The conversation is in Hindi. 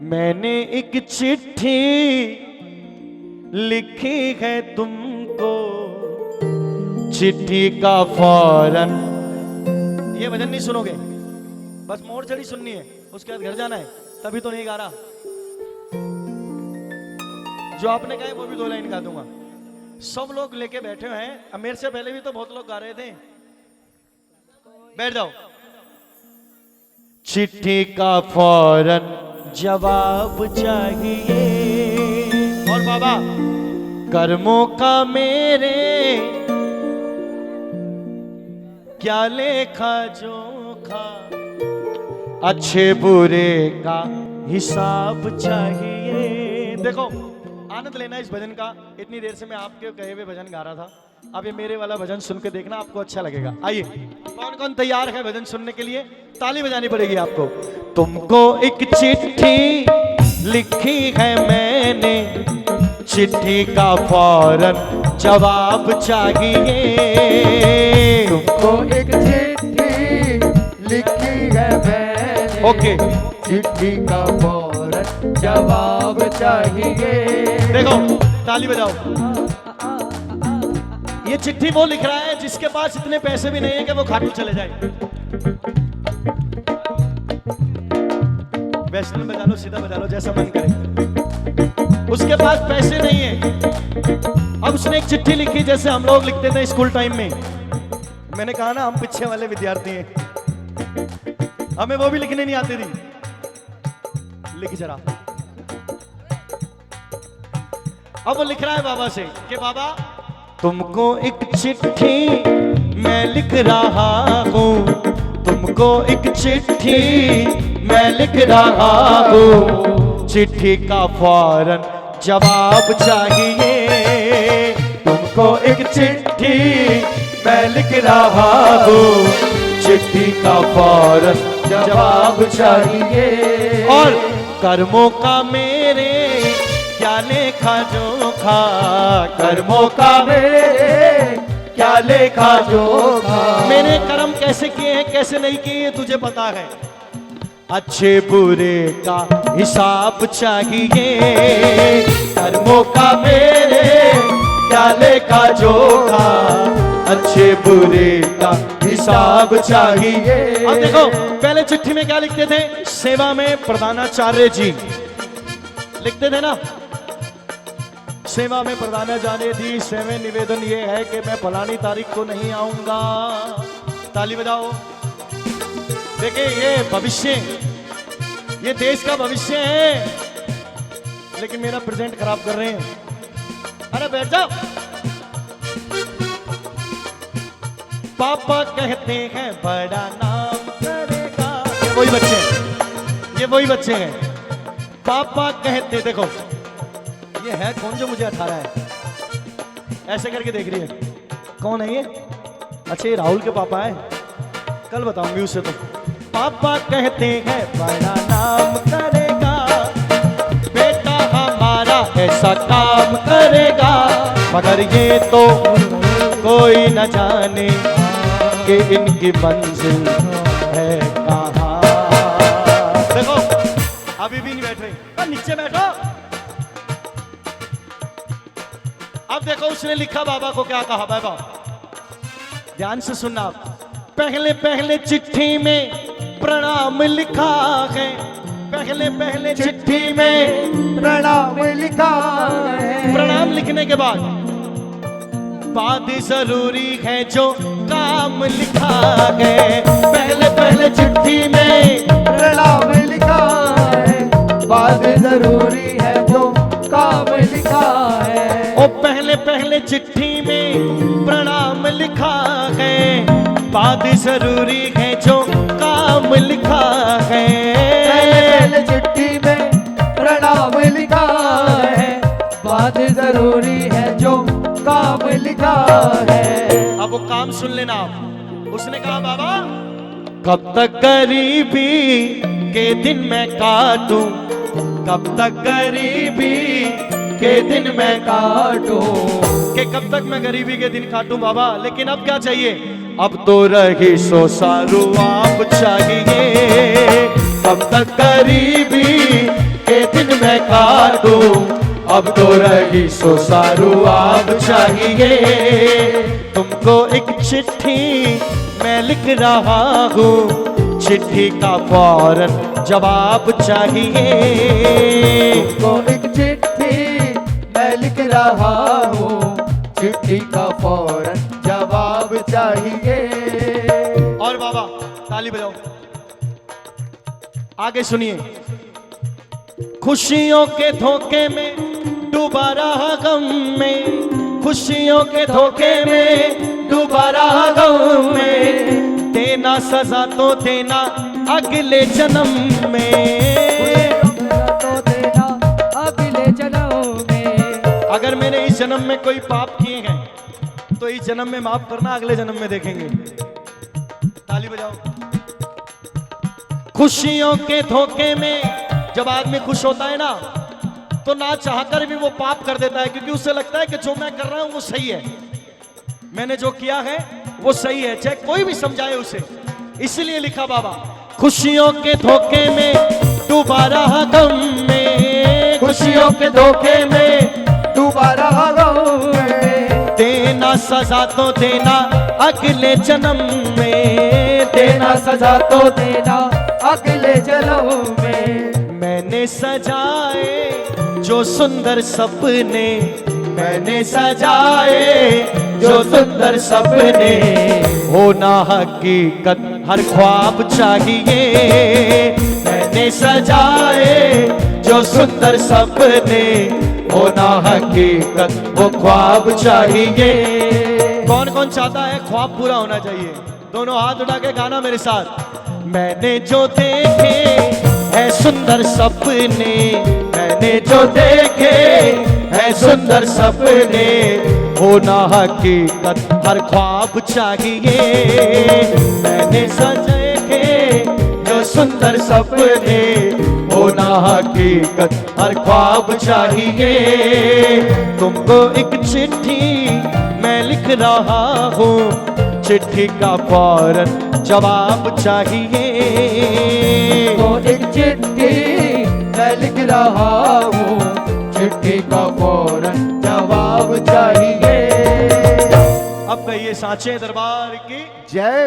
मैंने एक चिट्ठी लिखी है तुमको, चिट्ठी का फौरन। ये भजन नहीं सुनोगे, बस मोड़ चढ़ी सुननी है, उसके बाद घर जाना है, तभी तो नहीं गा रहा। जो आपने कहा वो भी 2 लाइन गा दूंगा। सब लोग लेके बैठे हैं, अब मेरे से पहले भी तो बहुत लोग गा रहे थे। बैठ जाओ। चिट्ठी का फौरन जवाब चाहिए, और बाबा कर्मों का मेरे क्या लेखा जोखा, अच्छे बुरे का हिसाब चाहिए। देखो आनंद लेना इस भजन का। इतनी देर से मैं आपके कहे हुए भजन गा रहा था, अब ये मेरे वाला भजन सुन के देखना, आपको अच्छा लगेगा। आइए, कौन कौन तैयार है भजन सुनने के लिए? ताली बजानी पड़ेगी आपको। तुमको एक चिट्ठी लिखी है मैंने, चिट्ठी का फौरन जवाब चाहिए। तुमको एक चिट्ठी लिखी है मैंने, ओके, चिट्ठी का फौरन जवाब चाहिए। देखो ताली बजाओ। ये चिट्ठी वो लिख रहा है जिसके पास इतने पैसे भी नहीं है कि वो खाटू चले जाए। वैष्णव बजा लो, सीधा बजा लो, जैसा मन करे। उसके पास पैसे नहीं है, अब उसने एक चिट्ठी लिखी जैसे हम लोग लिखते थे स्कूल टाइम में। मैंने कहा ना हम पीछे वाले विद्यार्थी हैं, हमें वो भी लिखने नहीं आती थी। लिख जरा। अब वो लिख रहा है बाबा से कि बाबा तुमको एक चिट्ठी मैं लिख रहा हूँ, तुमको एक चिट्ठी मैं लिख रहा हूँ, चिट्ठी का फौरन जवाब चाहिए। तुमको एक चिट्ठी मैं लिख रहा हूँ, चिट्ठी का फौरन जवाब चाहिए। और कर्मों का मेरे क्या लेखा जोखा, कर्मों का मेरे क्या लेखा जोखा, मैंने कर्म कैसे किए हैं कैसे नहीं किए तुझे पता है, अच्छे बुरे का हिसाब चाहिए। कर्मों का मेरे क्या लेखा जोखा, अच्छे बुरे का हिसाब चाहिए। अब देखो पहले चिट्ठी में क्या लिखते थे? सेवा में प्रधानाचार्य जी लिखते थे ना, सेवा में प्रधानाचार्य जी से में निवेदन ये है कि मैं फलानी तारीख को नहीं आऊंगा। ताली बजाओ। देखिए ये भविष्य, ये देश का भविष्य है, लेकिन मेरा प्रेजेंट खराब कर रहे हैं। अरे बैठ जाओ। पापा कहते हैं बड़ा नाम करेगा, ये वही बच्चे हैं, ये वही बच्चे हैं। पापा कहते, देखो ये है कौन जो मुझे 18 है, ऐसे करके देख रही है, कौन है ये? अच्छा ये राहुल के पापा है, कल बताऊंगी उसे। तो पापा कहते हैं बड़ा नाम करेगा, बेटा हमारा ऐसा काम करेगा, मगर ये तो कोई न जाने कि इनकी मंजिल है कहाँ। देखो अभी भी नहीं बैठ रहे, नीचे बैठो। अब देखो उसने लिखा बाबा को क्या कहा। बाबा ध्यान से सुनना आप। पहले पहले चिट्ठी में प्रणाम लिखा है, पहले पहले चिट्ठी में प्रणाम लिखा है। प्रणाम लिखने के बाद जरूरी है जो काम लिखा है। पहले पहले चिट्ठी में प्रणाम लिखा है, बात जरूरी है जो काम लिखा है। ओ पहले पहले चिट्ठी में प्रणाम लिखा है, बात जरूरी है जो काम लिखा है। पहले पहले चिट्ठी में प्रणाम लिखा है, बात जरूरी है जो काम लिखा है। अब वो काम सुन लेना आप। उसने कहा बाबा कब तक गरीबी के दिन मैं काटूं, कब तक गरीबी के दिन मैं काटूं, कि कब तक मैं गरीबी के दिन काटूं बाबा। लेकिन अब क्या चाहिए? अब तो रही सो सारू आप चाहिए। कब तक गरीबी ये दिन मैं काटूं, अब तो रही सो सारू आप चाहिए। तुमको एक चिट्ठी मैं लिख रहा हूँ, चिट्ठी का फौरन जवाब चाहिए। तुमको एक चिट्ठी मैं लिख रहा हूँ, चिट्ठी का फौरन जवाब चाहिए। और बाबा ताली बजाओ, आगे सुनिए। खुशियों के धोखे में डूबा रहा गम में, खुशियों के धोखे में डूबा रहा गम में, देना सजा तो देना अगले जन्म में, तो देना अगले जन्म में। अगर मैंने इस जन्म में कोई पाप किए हैं तो इस जन्म में माफ करना, अगले जन्म में देखेंगे। ताली बजाओ। खुशियों के धोखे में जब आदमी खुश होता है ना, तो ना चाहकर भी वो पाप कर देता है, क्योंकि उसे लगता है कि जो मैं कर रहा हूं वो सही है, मैंने जो किया है वो सही है, चाहे कोई भी समझाए उसे। इसलिए लिखा बाबा, खुशियों के धोखे में डूबा रहा गम में, खुशियों के धोखे में डूबा रहा गम में, देना सजा तो देना अगले जन्म में, देना सजा तो देना अगले जन्म में। मैंने सजाए जो सुंदर सपने, मैंने सजाए जो सुंदर सपने, होना हकीकत हर ख्वाब चाहिए। मैंने सजाए जो सुंदर सपने, होना हकीकत वो ख्वाब चाहिए। कौन कौन चाहता है ख्वाब पूरा होना चाहिए? दोनों हाथ उठा के गाना मेरे साथ। मैंने जो देखे है सुंदर सपने, मैंने जो देखे है सुंदर सपने, होना हकीकत हर ख्वाब चाहिए। मैंने देखे जो सुंदर सपने, होना हकीकत हर ख्वाब चाहिए। तुमको एक चिट्ठी मैं लिख रहा हूँ, चिट्ठी का फौरन जवाब चाहिए। तो एक चिट्ठी मैं लिख रहा हूँ, चिट्ठी का फौरन जवाब चाहिए। अब कहिए साचे दरबार की जय।